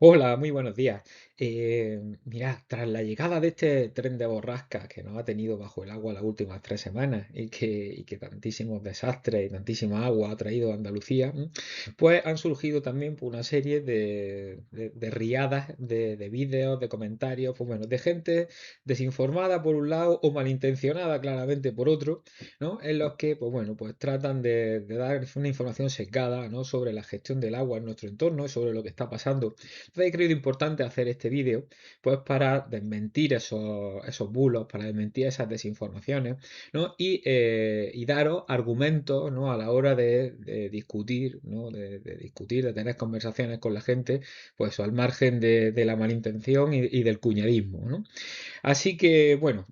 Hola, muy buenos días. Mirad, tras la llegada de este tren de borrasca que nos ha tenido bajo el agua las últimas 3 semanas y que tantísimos desastres y tantísima agua ha traído a Andalucía, pues han surgido también pues, una serie de riadas de vídeos, de comentarios, pues bueno, de gente desinformada por un lado o malintencionada claramente por otro, ¿no? En los que, pues bueno, pues tratan de dar una información sesgada, ¿no? Sobre la gestión del agua en nuestro entorno y sobre lo que está pasando. Entonces he creído importante hacer este vídeo, pues para desmentir esos bulos, para desmentir esas desinformaciones, ¿no? Y daros argumentos, ¿no? A la hora de discutir, ¿no? De discutir, de tener conversaciones con la gente, pues al margen de la malintención y del cuñadismo, ¿no? Así que, bueno,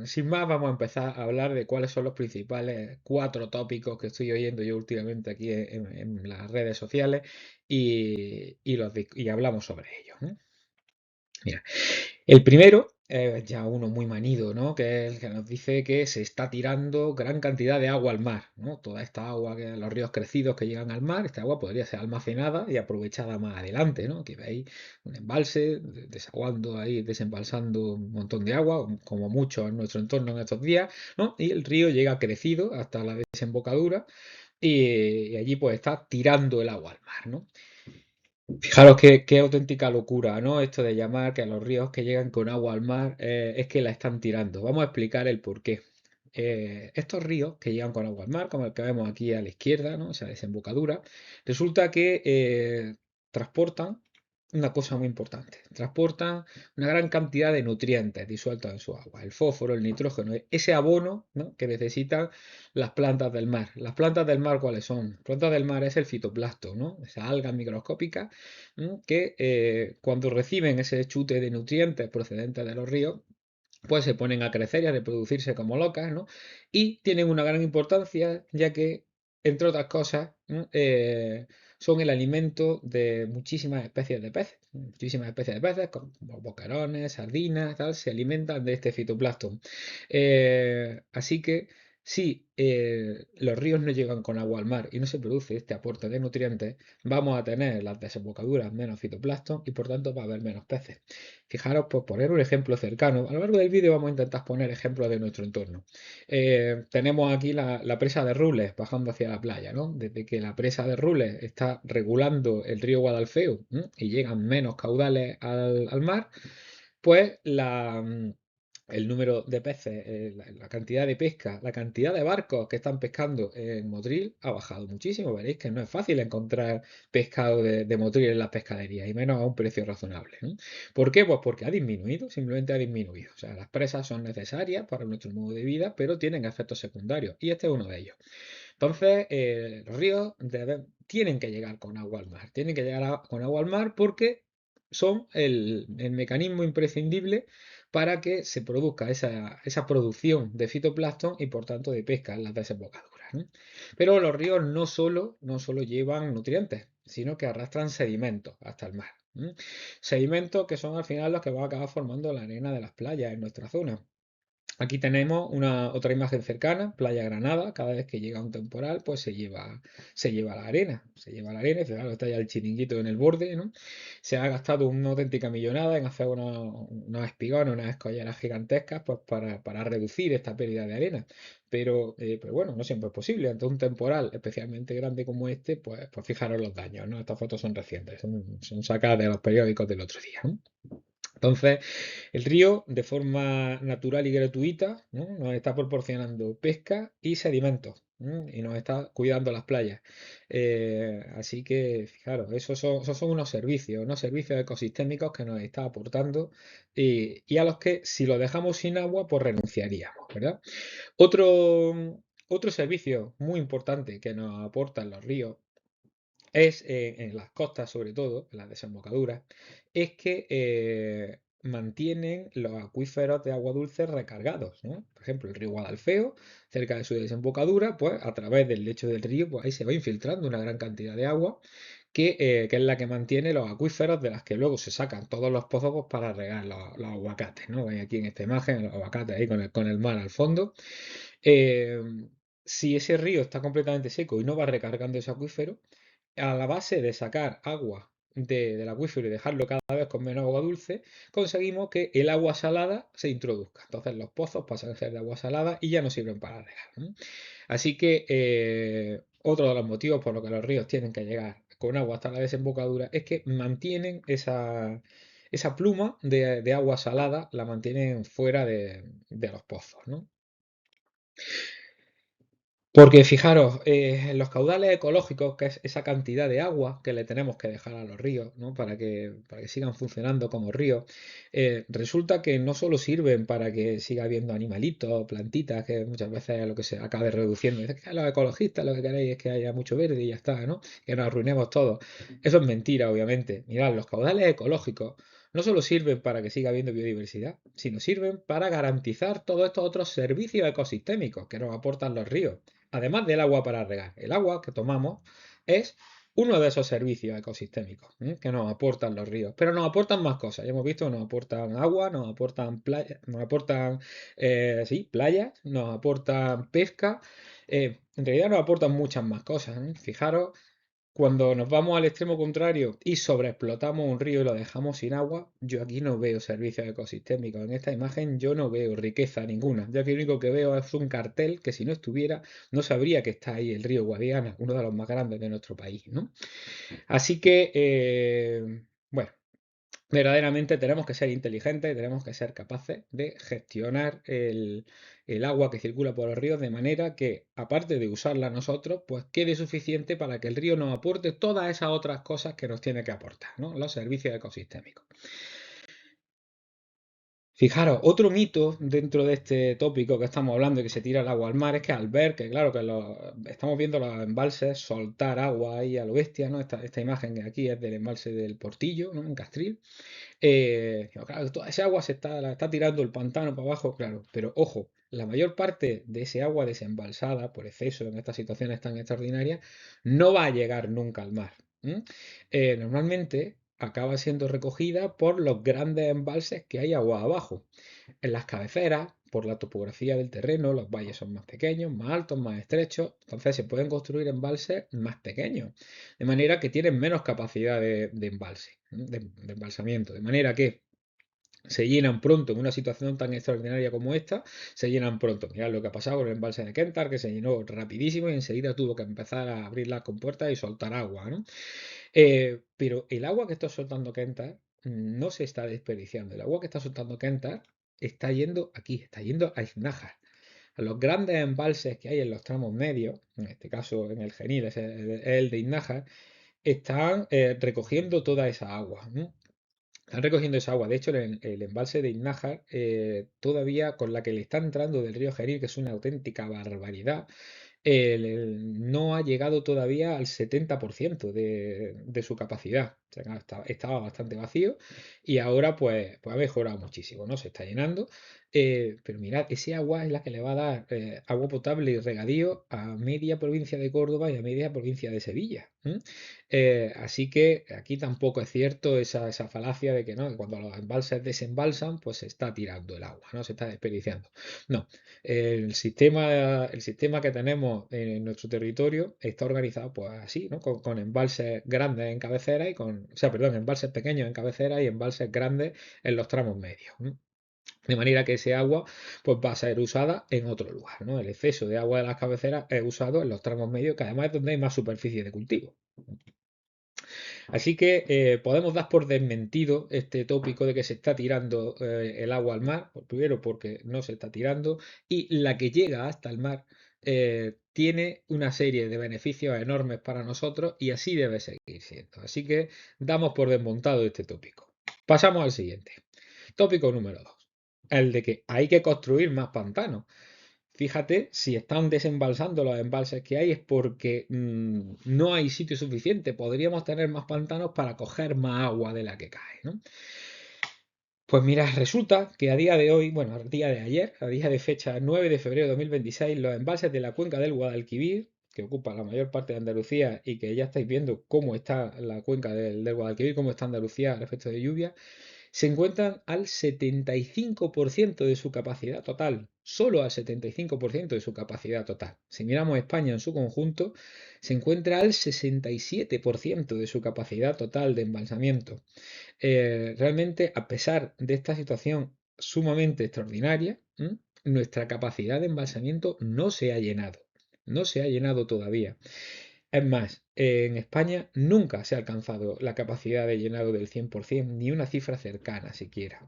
sin más, vamos a empezar a hablar de cuáles son los principales 4 tópicos que estoy oyendo yo últimamente aquí en las redes sociales y hablamos sobre ellos, ¿no? Mira, el primero es ya uno muy manido, ¿no? Que es el que nos dice que se está tirando gran cantidad de agua al mar, ¿no? Toda esta agua, los ríos crecidos que llegan al mar, esta agua podría ser almacenada y aprovechada más adelante, ¿no? Que veis un embalse desaguando ahí, desembalsando un montón de agua, como mucho en nuestro entorno en estos días, ¿no? Y el río llega crecido hasta la desembocadura y allí pues está tirando el agua al mar, ¿no? Fijaros qué auténtica locura, ¿no? Esto de llamar que a los ríos que llegan con agua al mar es que la están tirando. Vamos a explicar el por qué. Estos ríos que llegan con agua al mar, como el que vemos aquí a la izquierda, ¿no? Esa desembocadura, resulta que transportan una cosa muy importante. Transportan una gran cantidad de nutrientes disueltos en su agua. El fósforo, el nitrógeno, ese abono, ¿no? Que necesitan las plantas del mar. ¿Las plantas del mar cuáles son? Las plantas del mar es el fitoplasto, ¿no? Esa alga microscópica que cuando reciben ese chute de nutrientes procedentes de los ríos, pues se ponen a crecer y a reproducirse como locas, ¿no? Y tienen una gran importancia, ya que, entre otras cosas, ¿no? Son el alimento de muchísimas especies de peces. Muchísimas especies de peces, como boquerones, sardinas, tal, se alimentan de este fitoplancton. Así que si los ríos no llegan con agua al mar y no se produce este aporte de nutrientes, vamos a tener las desembocaduras menos fitoplancton y por tanto va a haber menos peces. Fijaros, por poner un ejemplo cercano, a lo largo del vídeo vamos a intentar poner ejemplos de nuestro entorno. Tenemos aquí la presa de Rules bajando hacia la playa, ¿no? Desde que la presa de Rules está regulando el río Guadalfeo, ¿no? Y llegan menos caudales al mar, pues el número de peces, la cantidad de pesca, la cantidad de barcos que están pescando en Motril ha bajado muchísimo. Veréis que no es fácil encontrar pescado de Motril en las pescaderías y menos a un precio razonable, ¿no? ¿Por qué? Pues porque ha disminuido, simplemente ha disminuido. O sea, las presas son necesarias para nuestro modo de vida, pero tienen efectos secundarios y este es uno de ellos. Entonces, los ríos tienen que llegar con agua al mar, tienen que llegar con agua al mar porque son el mecanismo imprescindible para que se produzca esa producción de fitoplancton y por tanto de pesca en las desembocaduras, ¿no? Pero los ríos no solo llevan nutrientes, sino que arrastran sedimentos hasta el mar. Sedimentos que son al final los que van a acabar formando la arena de las playas en nuestra zona. Aquí tenemos otra imagen cercana, Playa Granada. Cada vez que llega un temporal, pues se lleva la arena. Se lleva la arena, y claro, está ya el chiringuito en el borde, ¿no? Se ha gastado una auténtica millonada en hacer unos espigones, unas escolleras gigantescas, pues para reducir esta pérdida de arena. Pero bueno, no siempre es posible. Ante un temporal especialmente grande como este, pues fijaros los daños, ¿no? Estas fotos son recientes, son sacadas de los periódicos del otro día, ¿no? Entonces, el río, de forma natural y gratuita, ¿no? Nos está proporcionando pesca y sedimentos, ¿no? Y nos está cuidando las playas. Así que, fijaros, esos son unos servicios ecosistémicos que nos está aportando y a los que, si lo dejamos sin agua, pues renunciaríamos, ¿verdad? Otro servicio muy importante que nos aportan los ríos es en las costas, sobre todo, en las desembocaduras, es que mantienen los acuíferos de agua dulce recargados, ¿no? Por ejemplo, el río Guadalfeo, cerca de su desembocadura, pues a través del lecho del río, pues ahí se va infiltrando una gran cantidad de agua que es la que mantiene los acuíferos de las que luego se sacan todos los pozos pues, para regar los aguacates, ¿no? Veis aquí en esta imagen los aguacates ahí con el mar al fondo. Eh, si ese río está completamente seco y no va recargando ese acuífero, a la base de sacar agua del acuífero y dejarlo cada vez con menos agua dulce, conseguimos que el agua salada se introduzca. Entonces los pozos pasan a ser de agua salada y ya no sirven para regar, ¿no? Así que otro de los motivos por los que los ríos tienen que llegar con agua hasta la desembocadura es que mantienen esa pluma de agua salada, la mantienen fuera de los pozos, ¿no? Porque fijaros, los caudales ecológicos, que es esa cantidad de agua que le tenemos que dejar a los ríos, ¿no? Para que sigan funcionando como ríos, resulta que no solo sirven para que siga habiendo animalitos, plantitas, que muchas veces es lo que se acabe reduciendo. Dices que los ecologistas lo que queréis es que haya mucho verde y ya está, ¿no? Que nos arruinemos todo. Eso es mentira, obviamente. Mirad, los caudales ecológicos no solo sirven para que siga habiendo biodiversidad, sino sirven para garantizar todos estos otros servicios ecosistémicos que nos aportan los ríos, además del agua para regar. El agua que tomamos es uno de esos servicios ecosistémicos que nos aportan los ríos, pero nos aportan más cosas. Ya hemos visto que nos aportan agua, nos aportan playa, nos aportan sí, playas, nos aportan pesca. En realidad nos aportan muchas más cosas. Fijaros, cuando nos vamos al extremo contrario y sobreexplotamos un río y lo dejamos sin agua, yo aquí no veo servicios ecosistémicos. En esta imagen yo no veo riqueza ninguna. Yo aquí lo único que veo es un cartel que si no estuviera, no sabría que está ahí el río Guadiana, uno de los más grandes de nuestro país, ¿no? Así que, bueno, verdaderamente tenemos que ser inteligentes, tenemos que ser capaces de gestionar el agua que circula por los ríos de manera que, aparte de usarla nosotros, pues quede suficiente para que el río nos aporte todas esas otras cosas que nos tiene que aportar, ¿no? Los servicios ecosistémicos. Fijaros, otro mito dentro de este tópico que estamos hablando y que se tira el agua al mar es que al ver que, claro, que estamos viendo los embalses soltar agua ahí a lo bestia, ¿no? Esta imagen que aquí es del embalse del Portillo, ¿no? En Castril. Claro, toda esa agua la está tirando el pantano para abajo, claro, pero ojo, la mayor parte de ese agua desembalsada por exceso en estas situaciones tan extraordinarias no va a llegar nunca al mar. Normalmente acaba siendo recogida por los grandes embalses que hay agua abajo. En las cabeceras, por la topografía del terreno, los valles son más pequeños, más altos, más estrechos, entonces se pueden construir embalses más pequeños, de manera que tienen menos capacidad de embalse, de embalsamiento, de manera que se llenan pronto en una situación tan extraordinaria como esta, se llenan pronto. Mirad lo que ha pasado con el embalse de Kentar, que se llenó rapidísimo y enseguida tuvo que empezar a abrir las compuertas y soltar agua, ¿no? Pero el agua que está soltando Kentar no se está desperdiciando. El agua que está soltando Kentar está yendo aquí, está yendo a Iznájar. A los grandes embalses que hay en los tramos medios, en este caso en el Genil, es el de Iznájar, están recogiendo toda esa agua, ¿no? Están recogiendo esa agua. De hecho, el embalse de Iznájar, todavía con la que le está entrando del río Genil, que es una auténtica barbaridad, no ha llegado todavía al 70% de su capacidad. O sea, claro, estaba bastante vacío y ahora pues ha mejorado muchísimo, ¿no? Se está llenando. Pero mirad, ese agua es la que le va a dar agua potable y regadío a media provincia de Córdoba y a media provincia de Sevilla. Así que aquí tampoco es cierto esa falacia de que no, que cuando los embalses desembalsan, pues se está tirando el agua, no se está desperdiciando. No, el sistema que tenemos en nuestro territorio está organizado pues así, ¿no? Con embalses grandes en cabecera o sea, perdón, embalses pequeños en cabecera y embalses grandes en los tramos medios. De manera que ese agua pues va a ser usada en otro lugar, ¿no? El exceso de agua de las cabeceras es usado en los tramos medios, que además es donde hay más superficie de cultivo. Así que podemos dar por desmentido este tópico de que se está tirando el agua al mar, primero porque no se está tirando, y la que llega hasta el mar tiene una serie de beneficios enormes para nosotros y así debe seguir siendo. Así que damos por desmontado este tópico. Pasamos al siguiente. Tópico número 2. El de que hay que construir más pantanos. Fíjate, si están desembalsando los embalses que hay es porque no hay sitio suficiente. Podríamos tener más pantanos para coger más agua de la que cae, ¿no? Pues mira, resulta que a día de hoy, bueno, a día de ayer, a día de fecha 9 de febrero de 2026, los embalses de la cuenca del Guadalquivir, que ocupa la mayor parte de Andalucía y que ya estáis viendo cómo está la cuenca del Guadalquivir, cómo está Andalucía al efecto de lluvia, se encuentran al 75% de su capacidad total. solo al 75% de su capacidad total. Si miramos España en su conjunto, se encuentra al 67% de su capacidad total de embalsamiento. Realmente, a pesar de esta situación sumamente extraordinaria, nuestra capacidad de embalsamiento no se ha llenado. No se ha llenado todavía. Es más, en España nunca se ha alcanzado la capacidad de llenado del 100%, ni una cifra cercana siquiera.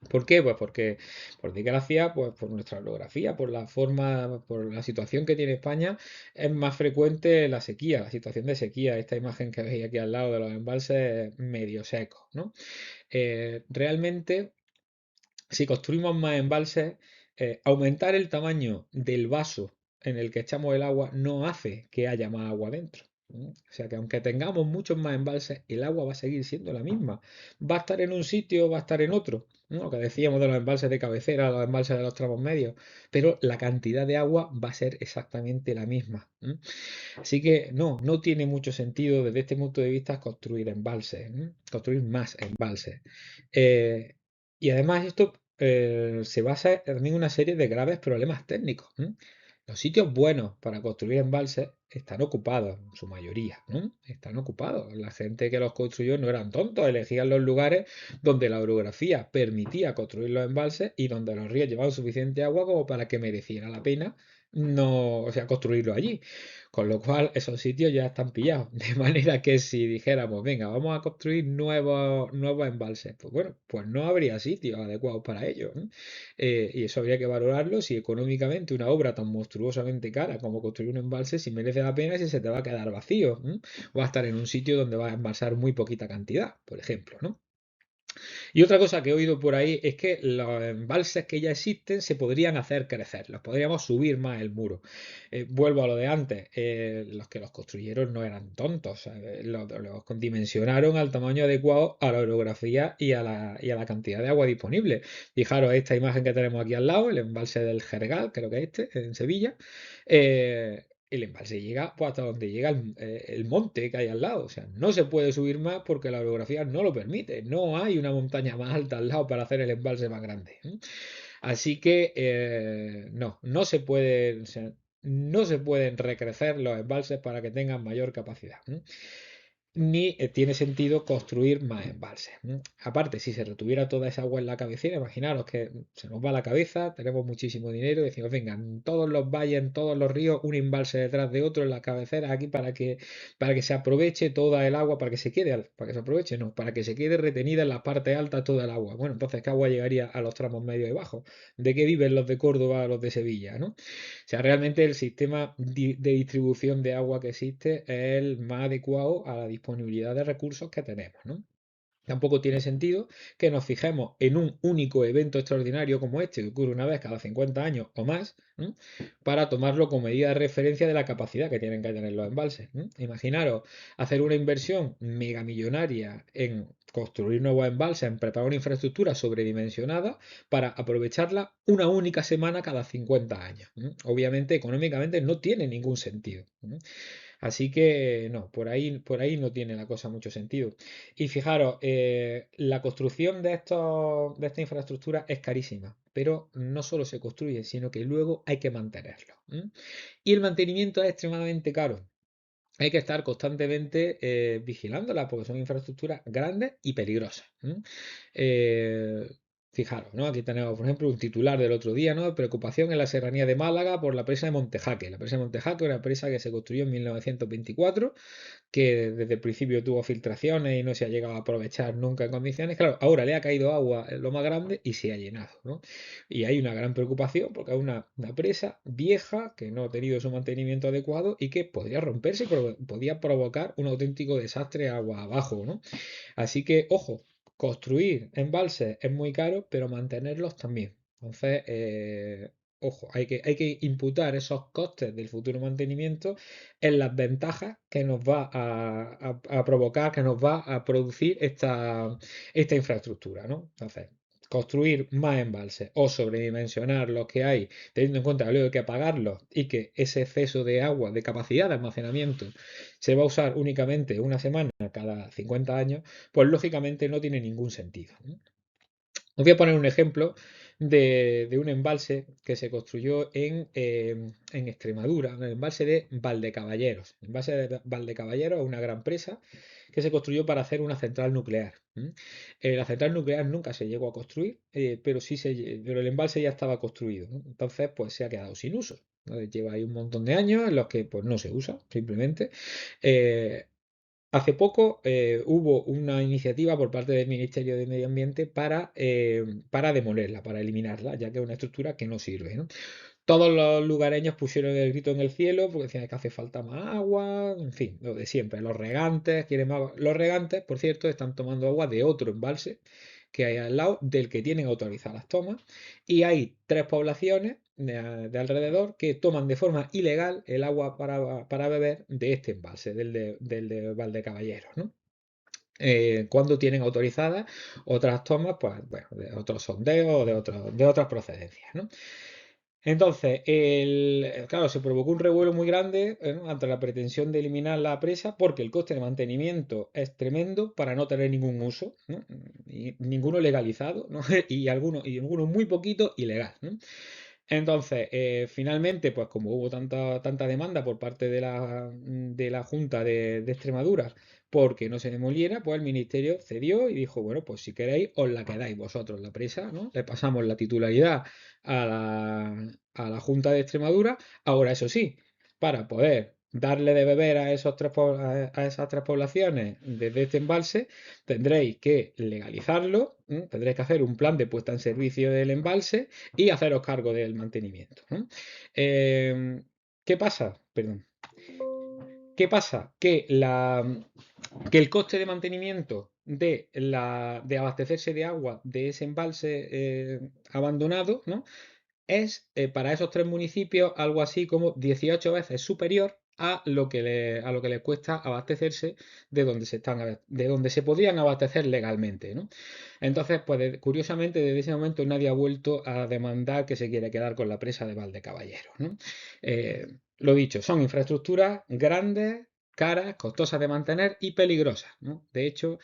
¿Por qué? Pues porque, por desgracia, pues por nuestra orografía, por la forma, por la situación que tiene España, es más frecuente la sequía, la situación de sequía. Esta imagen que veis aquí al lado de los embalses medio secos, ¿no? Realmente, si construimos más embalses, aumentar el tamaño del vaso en el que echamos el agua no hace que haya más agua dentro. O sea que aunque tengamos muchos más embalses, el agua va a seguir siendo la misma. Va a estar en un sitio, va a estar en otro. ¿No? Lo que decíamos de los embalses de cabecera, los embalses de los tramos medios. Pero la cantidad de agua va a ser exactamente la misma. Así que no tiene mucho sentido desde este punto de vista construir embalses, construir más embalses. Eh, y además esto se basa también en una serie de graves problemas técnicos. Los sitios buenos para construir embalses están ocupados, en su mayoría, ¿no? Están ocupados. La gente que los construyó no eran tontos, elegían los lugares donde la orografía permitía construir los embalses y donde los ríos llevaban suficiente agua como para que mereciera la pena no, o sea, construirlo allí. Con lo cual, esos sitios ya están pillados. De manera que si dijéramos, venga, vamos a construir nuevos embalses, pues bueno, pues no habría sitios adecuados para ello. Y eso habría que valorarlo si económicamente una obra tan monstruosamente cara como construir un embalse, si merece la pena y si se te va a quedar vacío. O va a estar en un sitio donde va a embalsar muy poquita cantidad, por ejemplo, ¿no? Y otra cosa que he oído por ahí es que los embalses que ya existen se podrían hacer crecer, los podríamos subir más el muro. Vuelvo a lo de antes, los que los construyeron no eran tontos, los dimensionaron al tamaño adecuado a la orografía y a la cantidad de agua disponible. Fijaros esta imagen que tenemos aquí al lado, el embalse del Jergal, creo que es este, en Sevilla. El embalse llega pues, hasta donde llega el monte que hay al lado. O sea, no se puede subir más porque la orografía no lo permite. No hay una montaña más alta al lado para hacer el embalse más grande. Así que no se puede, o sea, no se pueden recrecer los embalses para que tengan mayor capacidad. Ni tiene sentido construir más embalses. Aparte, si se retuviera toda esa agua en la cabecera, imaginaros que se nos va la cabeza, tenemos muchísimo dinero y decimos, venga, en todos los valles, en todos los ríos, un embalse detrás de otro en las cabeceras aquí para que se aproveche toda el agua, para que se quede, para que se aproveche, no, para que se quede retenida en las partes altas toda el agua. Bueno, entonces, ¿qué agua llegaría a los tramos medios y bajos? ¿De qué viven los de Córdoba, los de Sevilla, ¿no? O sea, realmente el sistema de distribución de agua que existe es el más adecuado a la disponibilidad de recursos que tenemos, ¿no? Tampoco tiene sentido que nos fijemos en un único evento extraordinario como este, que ocurre una vez cada 50 años o más, para tomarlo como medida de referencia de la capacidad que tienen que tener los embalses. Imaginaros hacer una inversión megamillonaria en construir nuevos embalses, en preparar una infraestructura sobredimensionada para aprovecharla una única semana cada 50 años. Obviamente, económicamente no tiene ningún sentido. Así que no, por ahí no tiene la cosa mucho sentido. Y fijaros, la construcción de esta infraestructura es carísima, pero no solo se construye, sino que luego hay que mantenerlo. Y el mantenimiento es extremadamente caro. Hay que estar constantemente vigilándola porque son infraestructuras grandes y peligrosas. Eh, Fijaros, ¿no? Aquí tenemos, por ejemplo, un titular del otro día, ¿no? Preocupación en la serranía de Málaga por la presa de Montejaque. La presa de Montejaque es una presa que se construyó en 1924, que desde el principio tuvo filtraciones y no se ha llegado a aprovechar nunca en condiciones. Claro, ahora le ha caído agua en lo más grande y se ha llenado, ¿no? Y hay una gran preocupación porque es una presa vieja que no ha tenido su mantenimiento adecuado y que podría romperse y podría provocar un auténtico desastre agua abajo, ¿no? Así que, ojo, construir embalses es muy caro, pero mantenerlos también. Entonces, ojo, hay que imputar esos costes del futuro mantenimiento en las ventajas que nos va a provocar, que nos va a producir esta infraestructura, ¿no? Entonces, construir más embalses o sobredimensionar los que hay, teniendo en cuenta que luego hay que pagarlos y que ese exceso de agua, de capacidad de almacenamiento, se va a usar únicamente una semana cada 50 años, pues lógicamente no tiene ningún sentido. Os voy a poner un ejemplo de un embalse que se construyó en Extremadura, el embalse de Valdecaballeros. El embalse de Valdecaballeros es una gran presa que se construyó para hacer una central nuclear. La central nuclear nunca se llegó a construir, pero el embalse ya estaba construido, ¿no? Entonces, pues se ha quedado sin uso. Lleva ahí un montón de años en los que pues, no se usa, simplemente. Eh, Hace poco hubo una iniciativa por parte del Ministerio de Medio Ambiente para demolerla, para eliminarla, ya que es una estructura que no sirve, ¿no? Todos los lugareños pusieron el grito en el cielo porque decían que hace falta más agua, en fin, lo de siempre. Los regantes quieren más agua. Los regantes, por cierto, están tomando agua de otro embalse que hay al lado del que tienen autorizadas las tomas. Y hay tres poblaciones de alrededor que toman de forma ilegal el agua para beber de este embalse, del de Valdecaballeros, ¿no? Cuando tienen autorizadas otras tomas, pues bueno, de otros sondeos, de otras procedencias, ¿no? Entonces, claro, se provocó un revuelo muy grande, ¿no? Ante la pretensión de eliminar la presa porque el coste de mantenimiento es tremendo para no tener ningún uso, ¿no? Y ninguno legalizado, ¿no? Y algunos muy poquito ilegal, ¿no? Entonces, finalmente, pues como hubo tanta demanda por parte de la Junta de Extremadura porque no se demoliera, pues el ministerio cedió y dijo, bueno, pues si queréis, os la quedáis vosotros la presa, ¿no? Le pasamos la titularidad a la Junta de Extremadura. Ahora, eso sí, para poder darle de beber a esas tres poblaciones desde este embalse, tendréis que legalizarlo, tendréis que hacer un plan de puesta en servicio del embalse y haceros cargo del mantenimiento, ¿no? ¿Qué pasa? Perdón. ¿Qué pasa? Que el coste de mantenimiento de abastecerse de agua de ese embalse abandonado, ¿no? Es para esos tres municipios algo así como 18 veces superior a lo que les cuesta abastecerse de donde se podrían abastecer legalmente, ¿no? Entonces, pues curiosamente, desde ese momento nadie ha vuelto a demandar que se quiere quedar con la presa de Valdecaballeros, ¿no? Lo dicho, son infraestructuras grandes, caras, costosas de mantener y peligrosas, ¿no? De hecho,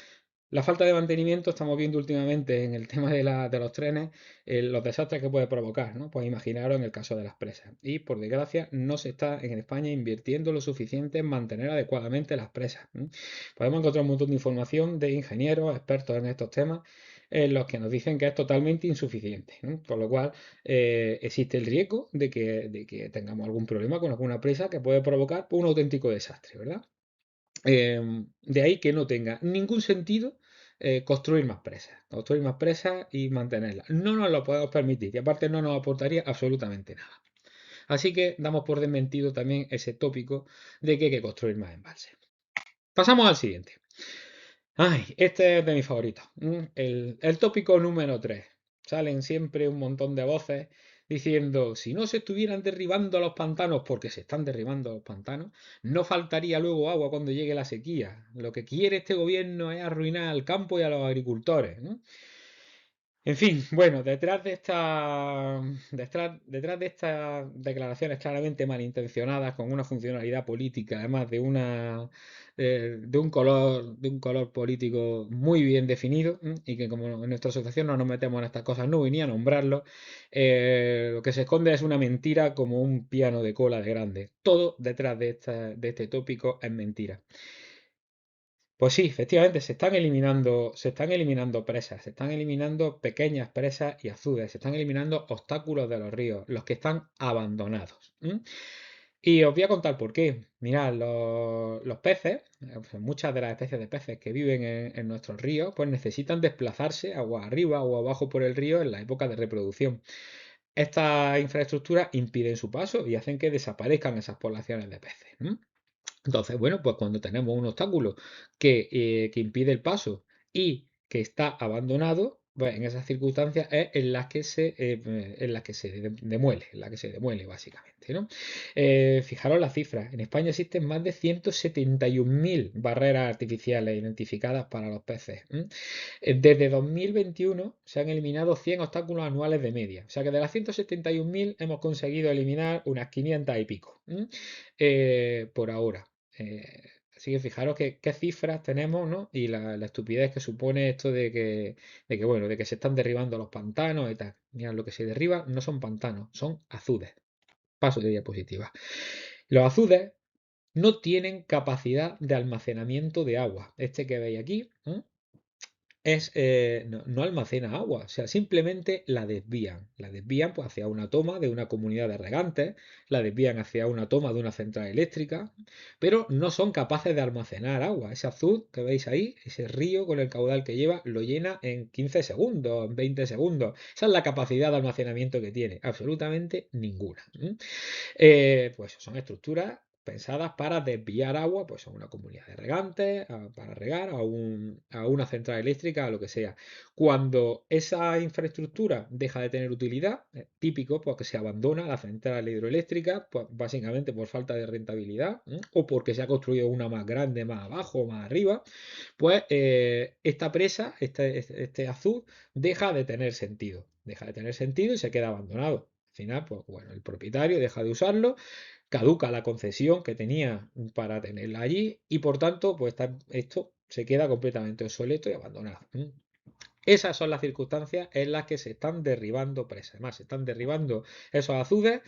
la falta de mantenimiento estamos viendo últimamente en el tema de los trenes, los desastres que puede provocar, ¿no? Pues imaginaros en el caso de las presas. Y por desgracia no se está en España invirtiendo lo suficiente en mantener adecuadamente las presas, ¿no? Podemos encontrar un montón de información de ingenieros, expertos en estos temas, en los que nos dicen que es totalmente insuficiente, ¿no? Con lo cual existe el riesgo de que tengamos algún problema con alguna presa que puede provocar un auténtico desastre, ¿verdad? De ahí que no tenga ningún sentido construir más presas y mantenerlas. No nos lo podemos permitir y aparte no nos aportaría absolutamente nada. Así que damos por desmentido también ese tópico de que hay que construir más embalses. Pasamos al siguiente. Ay, este es de mis favoritos. El tópico número 3. Salen siempre un montón de voces diciendo, si no se estuvieran derribando los pantanos, porque se están derribando los pantanos, no faltaría luego agua cuando llegue la sequía. Lo que quiere este gobierno es arruinar al campo y a los agricultores, ¿no? En fin, bueno, detrás de estas declaraciones claramente malintencionadas, con una funcionalidad política, además de un color político muy bien definido, y que como en nuestra asociación no nos metemos en estas cosas, no voy ni a nombrarlo, lo que se esconde es una mentira como un piano de cola de grande. Todo detrás de este tópico es mentira. Pues sí, efectivamente, se están eliminando presas, se están eliminando pequeñas presas y azudes, se están eliminando obstáculos de los ríos, los que están abandonados. Y os voy a contar por qué. Mirad, los peces, muchas de las especies de peces que viven en nuestros ríos, pues necesitan desplazarse agua arriba o abajo por el río en la época de reproducción. Estas infraestructuras impiden su paso y hacen que desaparezcan esas poblaciones de peces. Entonces, bueno, pues cuando tenemos un obstáculo que impide el paso y que está abandonado, pues en esas circunstancias es en las que se demuele, en la que se demuele básicamente, ¿no? Fijaros las cifras. En España existen más de 171.000 barreras artificiales identificadas para los peces. Desde 2021 se han eliminado 100 obstáculos anuales de media. O sea que de las 171.000 hemos conseguido eliminar unas 500 y pico por ahora. Así que fijaros qué cifras tenemos, ¿no? Y la estupidez que supone esto bueno, de que se están derribando los pantanos y tal. Mirad, lo que se derriba no son pantanos, son azudes. Paso de diapositiva. Los azudes no tienen capacidad de almacenamiento de agua. Este que veis aquí, ¿eh? No almacena agua, o sea, simplemente la desvían. La desvían pues, hacia una toma de una comunidad de regantes, la desvían hacia una toma de una central eléctrica, pero no son capaces de almacenar agua. Ese azul que veis ahí, ese río con el caudal que lleva, lo llena en 15 segundos, en 20 segundos. Esa es la capacidad de almacenamiento que tiene, absolutamente ninguna. Pues son estructuras pensadas para desviar agua pues, a una comunidad de regantes, para regar, a una central eléctrica, a lo que sea. Cuando esa infraestructura deja de tener utilidad, típico, pues que se abandona la central hidroeléctrica, pues básicamente por falta de rentabilidad, o porque se ha construido una más grande, más abajo, más arriba, pues esta presa, este azul, deja de tener sentido. Deja de tener sentido y se queda abandonado. Al final, pues bueno, el propietario deja de usarlo, caduca la concesión que tenía para tenerla allí y por tanto, pues esto se queda completamente obsoleto y abandonado. Esas son las circunstancias en las que se están derribando presas. Además, se están derribando esos azudes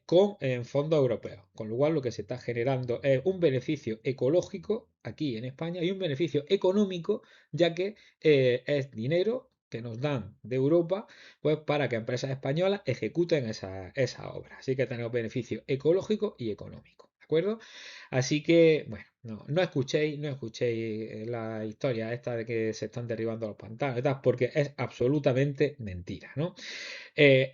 con fondos europeos. Con lo cual, lo que se está generando es un beneficio ecológico aquí en España y un beneficio económico, ya que es dinero que nos dan de Europa pues para que empresas españolas ejecuten esa obra. Así que tenemos beneficio ecológico y económico. ¿De acuerdo? Así que, bueno, no escuchéis la historia esta de que se están derribando los pantanos y tal, porque es absolutamente mentira, ¿no?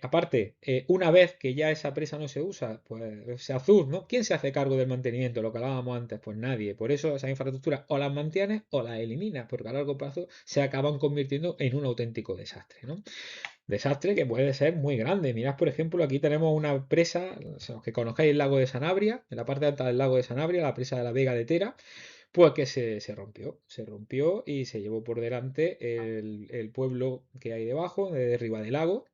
Aparte, una vez que ya esa presa no se usa, pues se azul, ¿no? ¿Quién se hace cargo del mantenimiento? Lo que hablábamos antes, pues nadie. Por eso esas infraestructuras o las mantienes o las eliminas, porque a largo plazo se acaban convirtiendo en un auténtico desastre, ¿no? Desastre que puede ser muy grande. Mirad, por ejemplo, aquí tenemos una presa, los que conozcáis el lago de Sanabria, en la parte alta del lago de Sanabria, la presa de la Vega de Tera, pues que se rompió y se llevó por delante el pueblo que hay debajo, de Riva del Lago.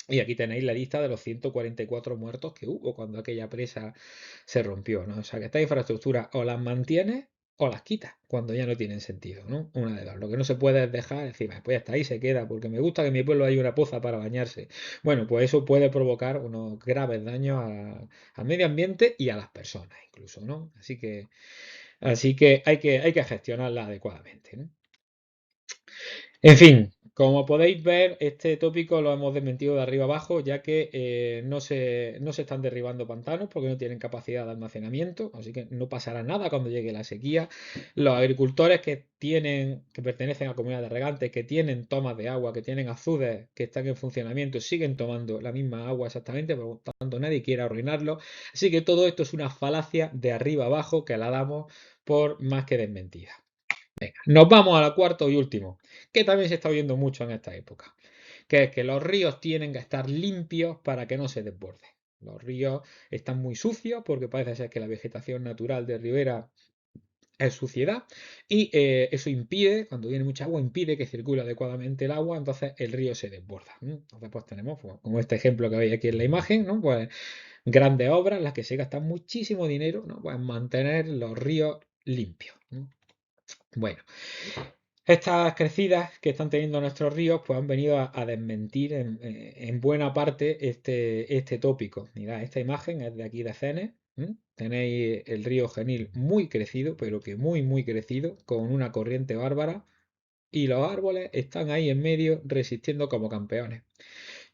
Y aquí tenéis la lista de los 144 muertos que hubo cuando aquella presa se rompió, ¿no? O sea que estas infraestructuras o las mantienes o las quitas cuando ya no tienen sentido, ¿no? Una de dos. Lo que no se puede es dejar, decir, pues ya está ahí, se queda, porque me gusta que en mi pueblo haya una poza para bañarse. Bueno, pues eso puede provocar unos graves daños al medio ambiente y a las personas incluso, ¿no? Así que hay que gestionarla adecuadamente, ¿no? En fin, como podéis ver, este tópico lo hemos desmentido de arriba abajo, ya que no se están derribando pantanos porque no tienen capacidad de almacenamiento, así que no pasará nada cuando llegue la sequía. Los agricultores que pertenecen a comunidades de regantes, que tienen tomas de agua, que tienen azudes que están en funcionamiento, siguen tomando la misma agua exactamente, por lo tanto nadie quiere arruinarlo. Así que todo esto es una falacia de arriba abajo que la damos por más que desmentida. Nos vamos a la cuarto y último, que también se está oyendo mucho en esta época, que es que los ríos tienen que estar limpios para que no se desborden. Los ríos están muy sucios porque parece ser que la vegetación natural de ribera es suciedad y eso impide, cuando viene mucha agua, impide que circule adecuadamente el agua, entonces el río se desborda. Entonces pues tenemos, pues, como este ejemplo que veis aquí en la imagen, ¿no? Pues grandes obras en las que se gasta muchísimo dinero, ¿no? Pues en mantener los ríos limpios. Bueno, estas crecidas que están teniendo nuestros ríos pues han venido a desmentir en buena parte este tópico. Mirad, esta imagen es de aquí de Cenes. Tenéis el río Genil muy crecido, pero que muy, muy crecido, con una corriente bárbara. Y los árboles están ahí en medio resistiendo como campeones.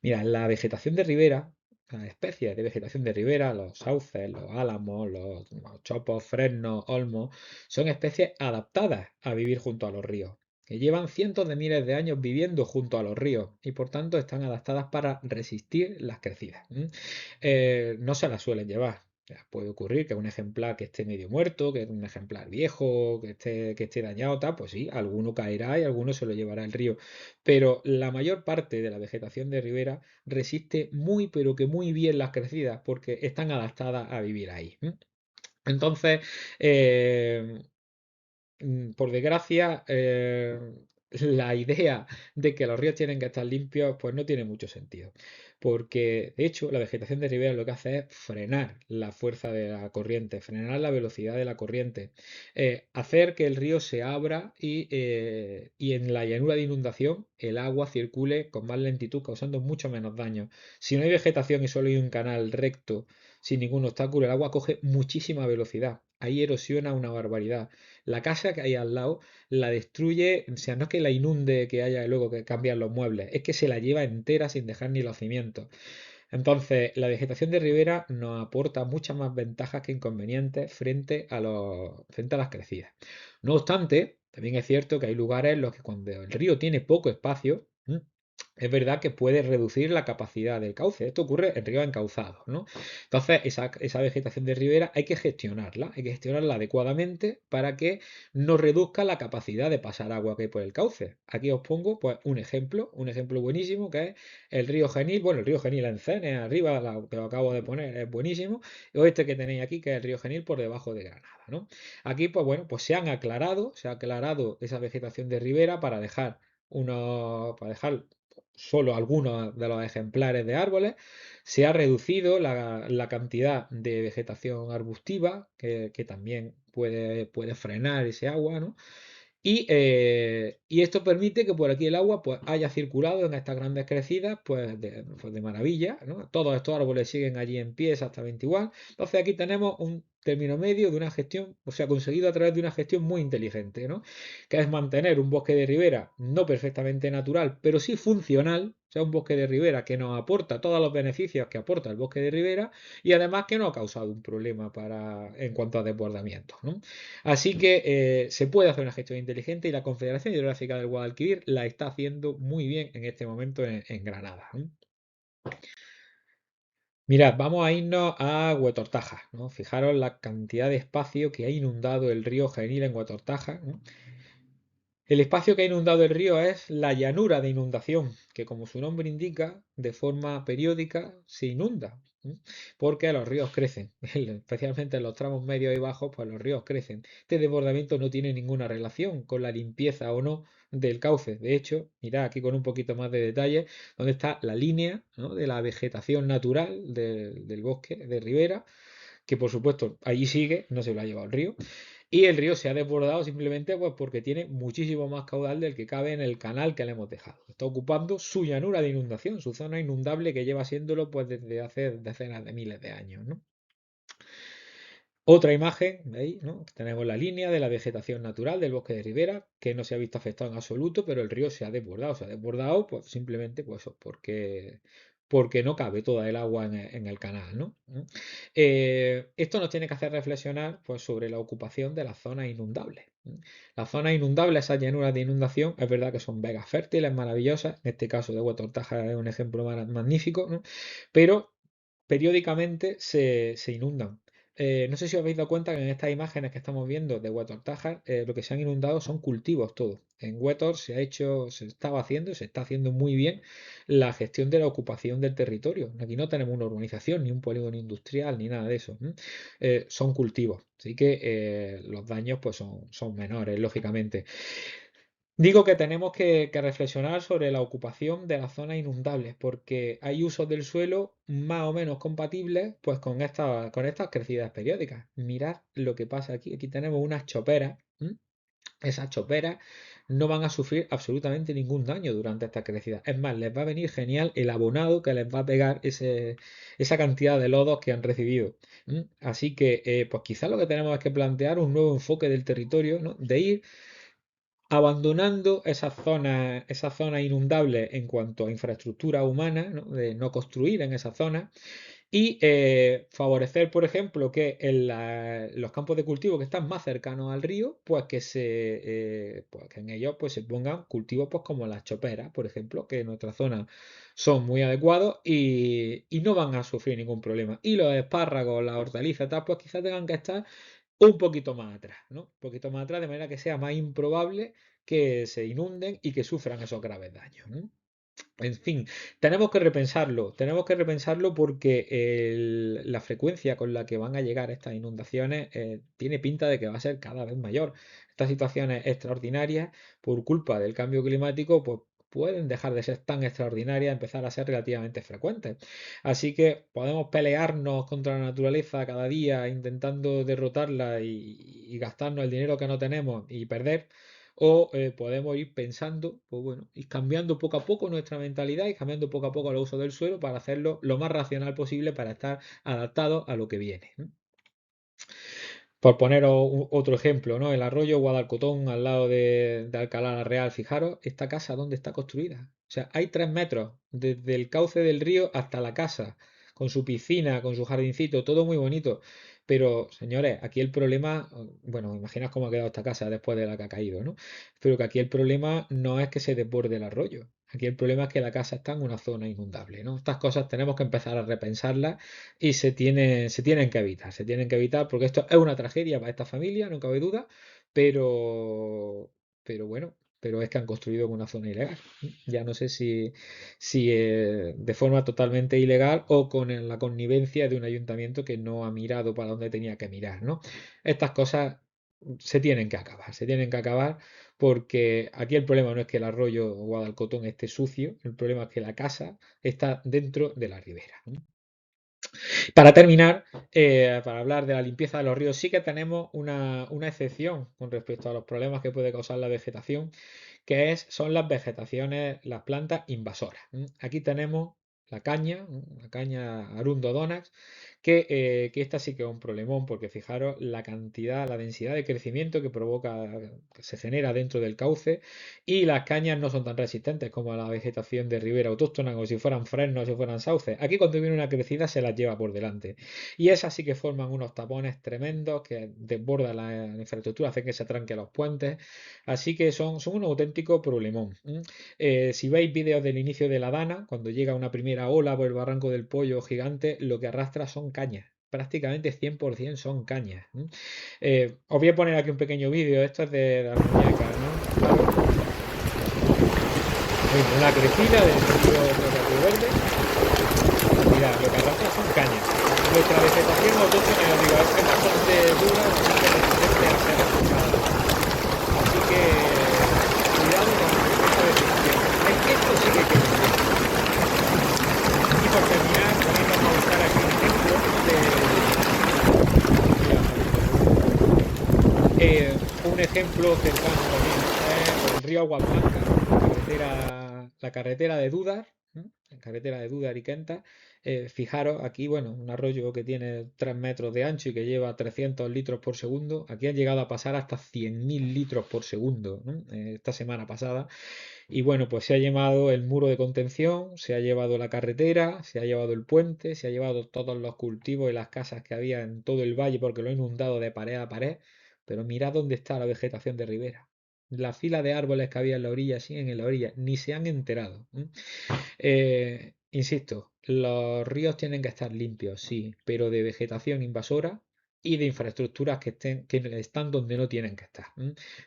Mira, la vegetación de ribera, las especies de vegetación de ribera, los sauces, los álamos, los chopos, fresnos, olmos, son especies adaptadas a vivir junto a los ríos, que llevan cientos de miles de años viviendo junto a los ríos y por tanto están adaptadas para resistir las crecidas. No se las suelen llevar. Puede ocurrir que un ejemplar que esté medio muerto, que es un ejemplar viejo, que esté dañado, tal, pues sí, alguno caerá y alguno se lo llevará el río. Pero la mayor parte de la vegetación de ribera resiste muy, pero que muy bien las crecidas porque están adaptadas a vivir ahí. Entonces, por desgracia, la idea de que los ríos tienen que estar limpios, pues no tiene mucho sentido. Porque, de hecho, la vegetación de ribera lo que hace es frenar la fuerza de la corriente, frenar la velocidad de la corriente, hacer que el río se abra y en la llanura de inundación el agua circule con más lentitud, causando mucho menos daño. Si no hay vegetación y solo hay un canal recto, sin ningún obstáculo, el agua coge muchísima velocidad. Ahí erosiona una barbaridad. La casa que hay al lado la destruye, o sea, no es que la inunde, que haya luego que cambiar los muebles, es que se la lleva entera sin dejar ni los cimientos. Entonces, la vegetación de ribera nos aporta muchas más ventajas que inconvenientes frente a las crecidas. No obstante, también es cierto que hay lugares en los que cuando el río tiene poco espacio, es verdad que puede reducir la capacidad del cauce. Esto ocurre en ríos encauzados, ¿no? Entonces, esa vegetación de ribera hay que gestionarla adecuadamente para que no reduzca la capacidad de pasar agua que hay por el cauce. Aquí os pongo pues, un ejemplo buenísimo que es el río Genil. Bueno, el río Genil en Cenes, arriba, que lo acabo de poner, es buenísimo. O este que tenéis aquí, que es el río Genil por debajo de Granada, ¿no? Aquí, pues bueno, pues se ha aclarado esa vegetación de ribera para dejar solo algunos de los ejemplares de árboles. Se ha reducido la cantidad de vegetación arbustiva, que también puede frenar ese agua, ¿no? Y esto permite que por aquí el agua pues, haya circulado en estas grandes crecidas pues de maravilla, ¿no? Todos estos árboles siguen allí en pie exactamente igual. Entonces aquí tenemos un término medio de una gestión, o sea, conseguido a través de una gestión muy inteligente, ¿no? Que es mantener un bosque de ribera no perfectamente natural, pero sí funcional, o sea, un bosque de ribera que nos aporta todos los beneficios que aporta el bosque de ribera y además que no ha causado un problema en cuanto a desbordamientos, ¿no? Así que se puede hacer una gestión inteligente y la Confederación Hidrográfica del Guadalquivir la está haciendo muy bien en este momento en Granada, ¿no? Mirad, vamos a irnos a Huetortaja, ¿no? Fijaros la cantidad de espacio que ha inundado el río Genil en Huetortaja, ¿no? El espacio que ha inundado el río es la llanura de inundación, que como su nombre indica, de forma periódica se inunda, porque los ríos crecen, especialmente en los tramos medios y bajos, pues los ríos crecen. Este desbordamiento no tiene ninguna relación con la limpieza o no del cauce. De hecho, mirad aquí con un poquito más de detalle, donde está la línea, ¿no?, de la vegetación natural del bosque de ribera, que por supuesto allí sigue, no se lo ha llevado el río. Y el río se ha desbordado simplemente pues, porque tiene muchísimo más caudal del que cabe en el canal que le hemos dejado. Está ocupando su llanura de inundación, su zona inundable que lleva siéndolo pues, desde hace decenas de miles de años, ¿no? Otra imagen, ¿veis? ¿No? Tenemos la línea de la vegetación natural del bosque de ribera, que no se ha visto afectado en absoluto, pero el río se ha desbordado. Se ha desbordado pues, simplemente pues, porque no cabe toda el agua en el canal, ¿no? Esto nos tiene que hacer reflexionar pues, sobre la ocupación de las zonas inundables. Las zonas inundables, esas llanuras de inundación, es verdad que son vegas fértiles, maravillosas. En este caso de Huetortaja es un ejemplo magnífico, ¿no? Pero periódicamente se inundan. No sé si os habéis dado cuenta que en estas imágenes que estamos viendo de Huetor Tájar, lo que se han inundado son cultivos todos. En Huetor se estaba haciendo y se está haciendo muy bien la gestión de la ocupación del territorio. Aquí no tenemos una urbanización, ni un polígono industrial, ni nada de eso. Son cultivos. Así que los daños pues, son menores, lógicamente. Digo que tenemos que reflexionar sobre la ocupación de las zonas inundables, porque hay usos del suelo más o menos compatibles pues, con estas crecidas periódicas. Mirad lo que pasa aquí. Aquí tenemos unas choperas. Esas choperas no van a sufrir absolutamente ningún daño durante esta crecida. Es más, les va a venir genial el abonado que les va a pegar esa cantidad de lodos que han recibido. Así que, pues quizás lo que tenemos es que plantear un nuevo enfoque del territorio, ¿no? De ir abandonando esas zonas inundables en cuanto a infraestructura humana, ¿no? De no construir en esas zonas y favorecer, por ejemplo, que en los campos de cultivo que están más cercanos al río, pues que en ellos pues, se pongan cultivos pues, como las choperas, por ejemplo, que en nuestra zona son muy adecuados y no van a sufrir ningún problema. Y los espárragos, las hortalizas, tal, pues quizás tengan que estar un poquito más atrás, ¿no? Un poquito más atrás, de manera que sea más improbable que se inunden y que sufran esos graves daños, ¿no? En fin, tenemos que repensarlo porque la frecuencia con la que van a llegar estas inundaciones tiene pinta de que va a ser cada vez mayor. Estas situaciones extraordinarias, por culpa del cambio climático, pues pueden dejar de ser tan extraordinarias, empezar a ser relativamente frecuentes. Así que podemos pelearnos contra la naturaleza cada día intentando derrotarla y gastarnos el dinero que no tenemos y perder, o podemos ir pensando, pues bueno, ir cambiando poco a poco nuestra mentalidad y cambiando poco a poco el uso del suelo para hacerlo lo más racional posible para estar adaptados a lo que viene. Por poner otro ejemplo, ¿no? El arroyo Guadalcotón al lado de Alcalá la Real. Fijaros, esta casa dónde está construida. O sea, hay 3 metros desde el cauce del río hasta la casa, con su piscina, con su jardincito, todo muy bonito. Pero, señores, aquí el problema, bueno, imaginaos cómo ha quedado esta casa después de la que ha caído, ¿no? Pero que aquí el problema no es que se desborde el arroyo. Aquí el problema es que la casa está en una zona inundable, ¿no? Estas cosas tenemos que empezar a repensarlas y se tienen que evitar porque esto es una tragedia para esta familia, no cabe duda, pero, pero bueno, pero es que han construido en una zona ilegal. Ya no sé si de forma totalmente ilegal o con la connivencia de un ayuntamiento que no ha mirado para donde tenía que mirar, ¿no? Estas cosas se tienen que acabar porque aquí el problema no es que el arroyo Guadalcotón esté sucio, el problema es que la casa está dentro de la ribera, ¿no? Para terminar, para hablar de la limpieza de los ríos, sí que tenemos una excepción con respecto a los problemas que puede causar la vegetación, son las vegetaciones, las plantas invasoras. Aquí tenemos la caña Arundo Donax, que esta sí que es un problemón, porque fijaros la cantidad, la densidad de crecimiento que provoca, que se genera dentro del cauce, y las cañas no son tan resistentes como la vegetación de ribera autóctona, como si fueran fresnos o si fueran sauces. Aquí cuando viene una crecida se las lleva por delante. Y esas sí que forman unos tapones tremendos que desbordan la infraestructura, hacen que se tranquen los puentes. Así que son un auténtico problemón. Si veis vídeos del inicio de la Dana, cuando llega una primera ola por el barranco del Pollo gigante, lo que arrastra son cañas. Prácticamente 100% son cañas. Os voy a poner aquí un pequeño vídeo. Esto es de las muñecas, ¿no? Claro. Una crecida del río Verde. Mirad, lo que arrastra son cañas. Nuestra vegetación autóctona, ya digo, es bastante dura, bastante resistente a ser arrastrada. Así que cuidado con esta vegetación. Esto sí que hay que limpiarlo. Y por terminar, también vamos a buscar aquí un ejemplo un ejemplo cercano también es el río Aguablanca, la carretera de Dúdar, la carretera de Dúdar y Quenta. Fijaros, aquí, bueno, un arroyo que tiene 3 metros de ancho y que lleva 300 litros por segundo. Aquí han llegado a pasar hasta 100.000 litros por segundo, ¿no? Esta semana pasada. Y bueno, pues se ha llevado el muro de contención, se ha llevado la carretera, se ha llevado el puente, se ha llevado todos los cultivos y las casas que había en todo el valle porque lo ha inundado de pared a pared. Pero mirad dónde está la vegetación de ribera. La fila de árboles que había en la orilla siguen en la orilla, ni se han enterado. Insisto, los ríos tienen que estar limpios, sí, pero de vegetación invasora y de infraestructuras que están donde no tienen que estar.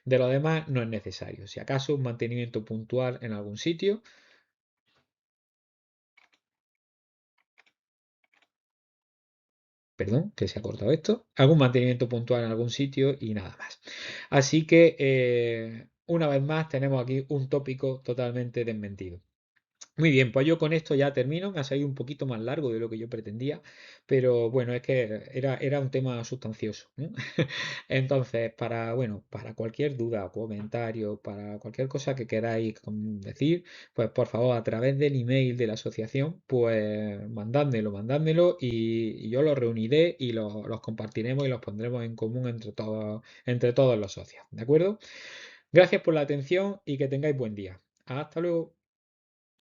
De lo demás no es necesario. Si acaso un mantenimiento puntual en algún sitio, perdón, que se ha cortado esto, algún mantenimiento puntual en algún sitio y nada más. Así que, una vez más, tenemos aquí un tópico totalmente desmentido. Muy bien, pues yo con esto ya termino. Me ha salido un poquito más largo de lo que yo pretendía, pero bueno, es que era un tema sustancioso, ¿no? Entonces, bueno, para cualquier duda o comentario, para cualquier cosa que queráis decir, pues por favor, a través del email de la asociación, pues mandádmelo y yo los reuniré y los compartiremos y los pondremos en común entre todos los socios, ¿de acuerdo? Gracias por la atención y que tengáis buen día. Hasta luego.